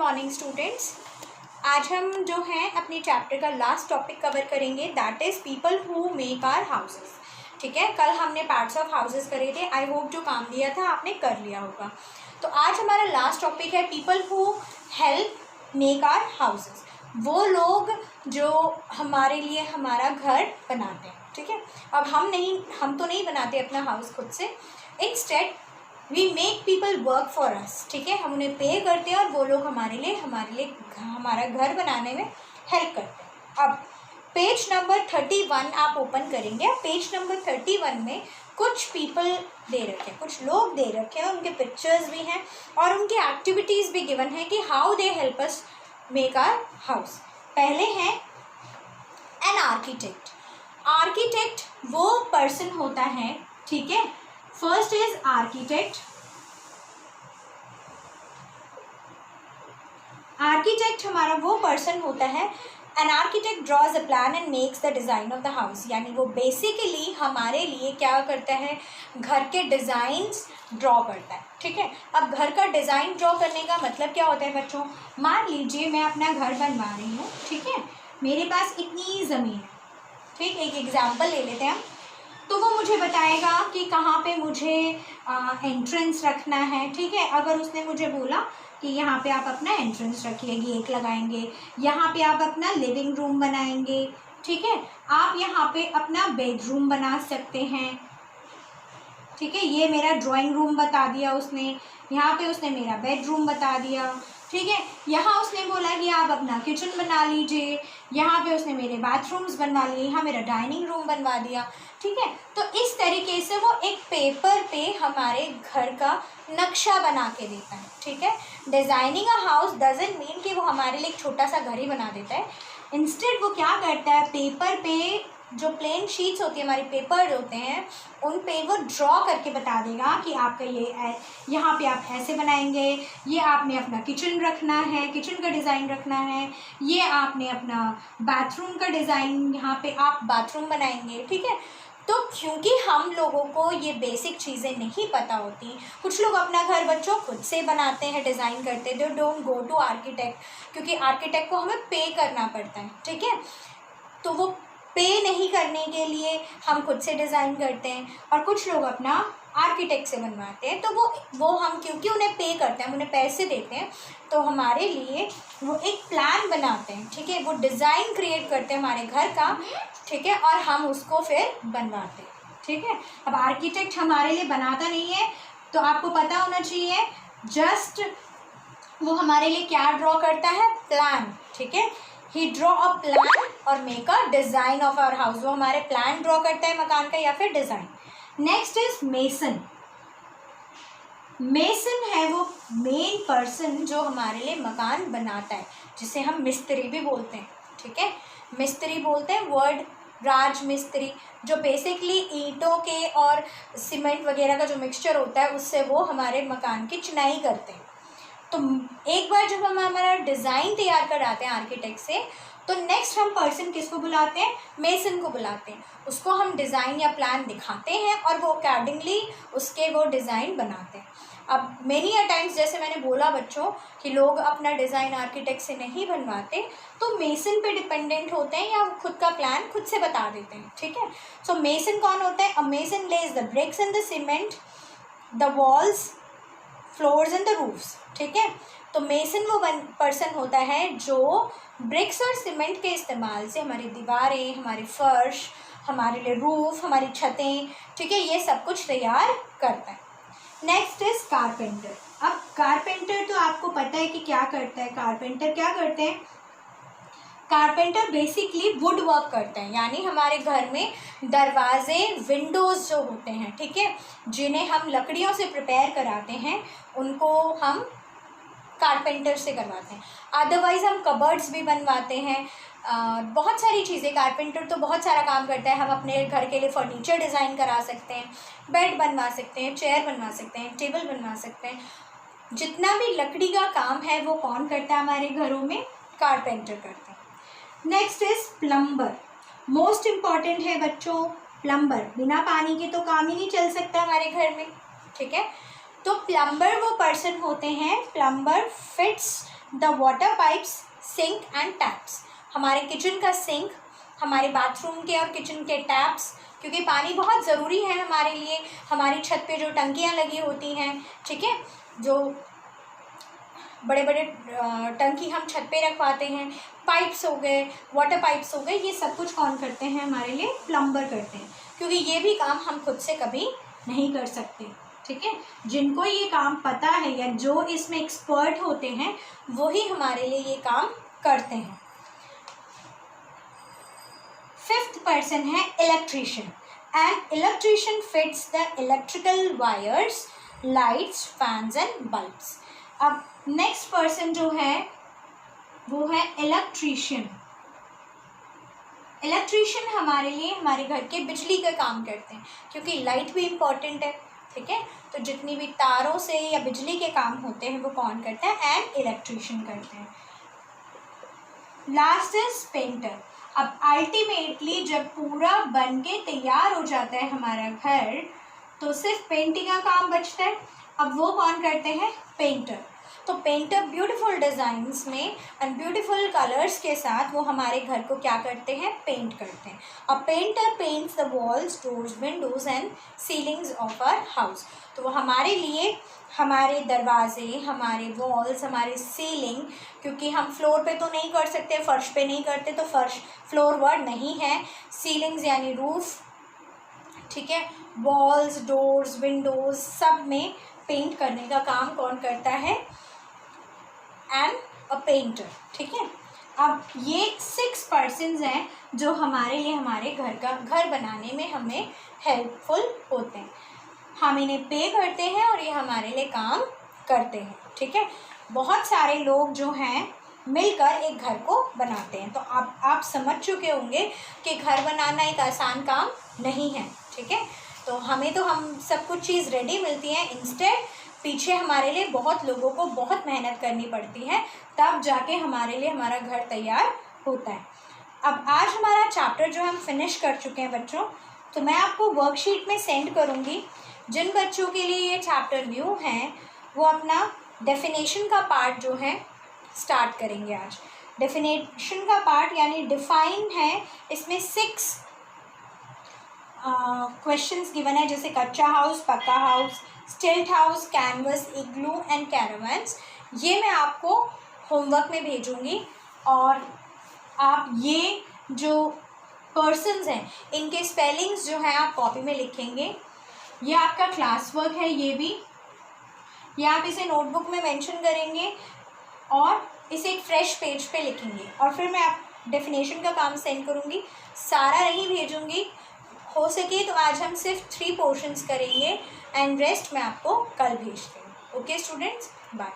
Morning students. आज हम जो हैं अपने चैप्टर का लास्ट टॉपिक कवर करेंगे, that is people who make our houses. ठीक है, कल हमने पार्ट्स ऑफ हाउसेस करे थे। आई होप जो काम दिया था आपने कर लिया होगा। तो आज हमारा लास्ट टॉपिक है people who help make our houses. वो लोग जो हमारे लिए हमारा घर बनाते हैं। ठीक है, अब हम तो नहीं बनाते अपना हाउस खुद से। Instead we make people work for us. ठीक है, हम उन्हें पे करते हैं और वो लोग हमारे लिए हमारा घर बनाने में हेल्प करते हैं। अब पेज नंबर 31 आप ओपन करेंगे। पेज नंबर 31 में कुछ पीपल दे रखे हैं, कुछ लोग दे रखे हैं, उनके पिक्चर्स भी हैं और उनकी एक्टिविटीज़ भी गिवन है कि how they help us make our house. पहले हैं एन आर्किटेक्ट। आर्किटेक्ट वो पर्सन होता है, ठीक है। First is architect. आर्किटेक्ट हमारा वो पर्सन होता है, an architect draws a plan and makes the design of the house. यानी वो बेसिकली हमारे लिए क्या करता है, घर के डिज़ाइंस ड्रॉ करता है। ठीक है, अब घर का डिज़ाइन ड्रॉ करने का मतलब क्या होता है बच्चों। मान लीजिए मैं अपना घर बनवा रही हूँ, ठीक है, मेरे पास इतनी ज़मीन है। ठीक, एक एग्जाम्पल ले लेते हैं हम। तो वो मुझे बताएगा कि कहाँ पे मुझे एंट्रेंस रखना है। ठीक है, अगर उसने मुझे बोला कि यहाँ पे आप अपना एंट्रेंस रखिए, गेट लगाएंगे, यहाँ पे आप अपना लिविंग रूम बनाएंगे। ठीक है, आप यहाँ पे अपना बेडरूम बना सकते हैं। ठीक है, ये मेरा ड्राइंग रूम बता दिया उसने, यहाँ पे उसने मेरा बेडरूम बता दिया। ठीक है, यहाँ उसने बोला कि आप अपना किचन बना लीजिए, यहाँ पे उसने मेरे बाथरूम्स बनवा लिए, यहाँ मेरा डाइनिंग रूम बनवा दिया। ठीक है, तो इस तरीके से वो एक पेपर पे हमारे घर का नक्शा बना के देता है। ठीक है, designing a house doesn't mean कि वो हमारे लिए एक छोटा सा घर ही बना देता है। इंस्टेड वो क्या करता है, पेपर पे जो प्लेन शीट्स होती है, हमारे पेपर होते हैं, उन पे वो ड्रॉ करके बता देगा कि आपका ये यहाँ पे आप ऐसे बनाएंगे, ये आपने अपना किचन रखना है, किचन का डिज़ाइन रखना है, ये आपने अपना बाथरूम का डिज़ाइन, यहाँ पे आप बाथरूम बनाएंगे। ठीक है, तो क्योंकि हम लोगों को ये बेसिक चीज़ें नहीं पता होती, कुछ लोग अपना घर बच्चों खुद से बनाते हैं, डिज़ाइन करते हैं, they don't go to architect, क्योंकि आर्किटेक्ट को हमें पे करना पड़ता है। ठीक है, तो वो पे नहीं करने के लिए हम खुद से डिज़ाइन करते हैं और कुछ लोग अपना आर्किटेक्ट से बनवाते हैं। तो वो हम क्योंकि उन्हें पे करते हैं, हम उन्हें पैसे देते हैं, तो हमारे लिए वो एक प्लान बनाते हैं। ठीक है, वो डिज़ाइन क्रिएट करते हैं हमारे घर का। ठीक है, और हम उसको फिर बनवाते हैं। ठीक है, अब आर्किटेक्ट हमारे लिए बनाता नहीं है, तो आपको पता होना चाहिए जस्ट वो हमारे लिए क्या ड्रॉ करता है, प्लान। ठीक है, ही ड्रॉ अ प्लान और make a design of our house. वो हमारे प्लान ड्रॉ करता है मकान का या फिर design. Next is mason. Mason है वो मेन पर्सन जो हमारे लिए मकान बनाता है, जिसे हम मिस्त्री भी बोलते हैं। ठीक है, मिस्त्री बोलते हैं वर्ड राज मिस्त्री, जो बेसिकली ईंटों के और सीमेंट वगैरह का जो मिक्सचर होता है उससे वो हमारे मकान की चिनाई करते हैं। तो एक बार जब हम हमारा डिज़ाइन तैयार कर आते हैं आर्किटेक्ट से, तो नेक्स्ट हम पर्सन किसको बुलाते हैं, मेसन को बुलाते हैं। उसको हम डिज़ाइन या प्लान दिखाते हैं और वो अकॉर्डिंगली उसके वो डिज़ाइन बनाते हैं। अब मेनी अ टाइम्स जैसे मैंने बोला बच्चों कि लोग अपना डिज़ाइन आर्किटेक्ट से नहीं बनवाते, तो मेसन पे डिपेंडेंट होते हैं या खुद का प्लान खुद से बता देते हैं। ठीक है, सो मेसन कौन होता है, a mason lays the bricks and the cement, the walls, floors and the roofs. ठीक है, तो मेसन वो पर्सन होता है जो ब्रिक्स और सीमेंट के इस्तेमाल से हमारी दीवारें, हमारे फर्श, हमारे लिए रूफ, हमारी छतें, ठीक है, ये सब कुछ तैयार करता है। Next is carpenter. अब कारपेंटर तो आपको पता है कि क्या करता है। कारपेंटर क्या करते हैं, कारपेंटर बेसिकली वुड वर्क करते हैं, यानी हमारे घर में दरवाजे, विंडोज़ जो होते हैं, ठीक है, जिन्हें हम लकड़ियों से प्रिपेयर कराते हैं, उनको हम कारपेंटर से करवाते हैं। अदरवाइज़ हम कबर्ड्स भी बनवाते हैं, बहुत सारी चीज़ें। कारपेंटर तो बहुत सारा काम करता है। हम अपने घर के लिए फर्नीचर डिज़ाइन करा सकते हैं, बेड बनवा सकते हैं, चेयर बनवा सकते हैं, टेबल बनवा सकते हैं। जितना भी लकड़ी का काम है वो कौन करता है हमारे घरों में, कारपेंटर करते हैं। Next is plumber. Most important है बच्चों प्लम्बर। बिना पानी के तो काम ही नहीं चल सकता हमारे घर में। ठीक है, तो प्लम्बर वो पर्सन होते हैं, plumber fits the water pipes, sink and taps, हमारे किचन का सिंक, हमारे बाथरूम के और किचन के टैप्स, क्योंकि पानी बहुत ज़रूरी है हमारे लिए। हमारी छत पे जो टंकियाँ लगी होती हैं, ठीक है, जो बड़े बड़े टंकी हम छत पे रखवाते हैं, पाइप्स हो गए, वाटर पाइप्स हो गए, ये सब कुछ कौन करते हैं हमारे लिए? प्लम्बर करते हैं, क्योंकि ये भी काम हम खुद से कभी नहीं कर सकते, ठीक है। जिनको ये काम पता है या जो इसमें एक्सपर्ट होते हैं वही हमारे लिए ये काम करते हैं। 5th पर्सन है electrician. An electrician fits the electrical wires, lights, fans and bulbs. अब नेक्स्ट पर्सन जो है वो है इलेक्ट्रीशियन। इलेक्ट्रीशियन हमारे लिए हमारे घर के बिजली का काम करते हैं, क्योंकि लाइट भी इम्पॉर्टेंट है, ठीक है। तो जितनी भी तारों से या बिजली के काम होते हैं वो कौन करता है? एन इलेक्ट्रीशियन करते हैं। Last is painter. अब अल्टीमेटली जब पूरा बन के तैयार हो जाता है हमारा घर तो सिर्फ पेंटिंग का काम बचता है। अब वो कौन करते हैं? पेंटर। तो पेंटर ब्यूटीफुल डिज़ाइंस में एंड ब्यूटीफुल कलर्स के साथ वो हमारे घर को क्या करते हैं? पेंट करते हैं। A painter paints the walls, doors, windows and ceilings of our house. तो वो हमारे लिए हमारे दरवाजे, हमारे वॉल्स, हमारे सीलिंग, क्योंकि हम फ्लोर पे तो नहीं कर सकते, फर्श पे नहीं करते, तो फर्श फ्लोर वर्ड नहीं है, सीलिंग्स यानी रूफ, ठीक है, वॉल्स, डोर्स, विंडोज सब में पेंट करने का काम कौन करता है? एंड अ पेंटर, ठीक है। अब ये 6 पर्सन्स हैं जो हमारे लिए हमारे घर बनाने में हमें हेल्पफुल होते हैं। हम इन्हें पे करते हैं और ये हमारे लिए काम करते हैं, ठीक है। बहुत सारे लोग जो हैं मिलकर एक घर को बनाते हैं। तो आप समझ चुके होंगे कि घर बनाना एक आसान काम नहीं है, ठीक है। तो हम सब कुछ चीज़ रेडी मिलती है, इंस्टेड पीछे हमारे लिए बहुत लोगों को बहुत मेहनत करनी पड़ती है, तब जाके हमारे लिए हमारा घर तैयार होता है। अब आज हमारा चैप्टर जो हम फिनिश कर चुके हैं बच्चों, तो मैं आपको वर्कशीट में सेंड करूँगी। जिन बच्चों के लिए ये चैप्टर न्यू हैं वो अपना डेफिनेशन का पार्ट जो है स्टार्ट करेंगे आज। डेफिनेशन का पार्ट यानी डिफाइन है, इसमें 6 क्वेश्चंस गिवन है, जैसे कच्चा house, pucca house, stilt house, canvas, igloo and caravans. ये मैं आपको होमवर्क में भेजूँगी और आप ये जो पर्सन्स हैं इनके स्पेलिंग्स जो हैं आप कॉपी में लिखेंगे। ये आपका क्लास वर्क है, ये आप इसे नोटबुक में मेंशन करेंगे और इसे एक फ्रेश पेज पे लिखेंगे और फिर मैं आप डेफिनेशन का काम सेंड करूँगी, सारा नहीं भेजूँगी। हो सके तो आज हम सिर्फ 3 पोर्शंस करेंगे एंड रेस्ट मैं आपको कल भेजती हूँ। Okay students, bye.